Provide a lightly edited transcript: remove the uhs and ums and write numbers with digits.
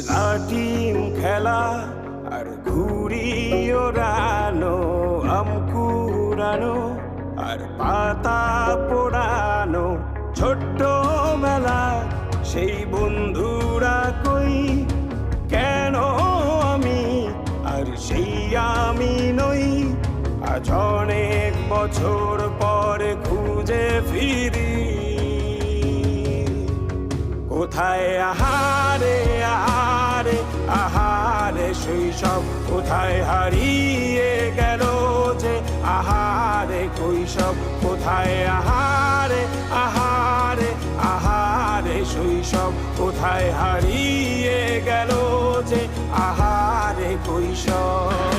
লাটিম খেলা আর ঘুড়ি ওড়ানো, আম কুড়ানো আর পাতা পোড়ানো, ছোট্টবেলা সেই বন্ধুরা কই, কেন আমি আর সেই আমি নই। আজ অনেক বছর পরে খুঁজে ফিরি, কোথায় আহারে আহারে আহারে শৈশব, কোথায় হারিয়ে গেল যে আহারে কৈশব, কোথায় আহারে আহারে আহারে শৈশব, কোথায় হারিয়ে গেল যে আহারে কৈশব।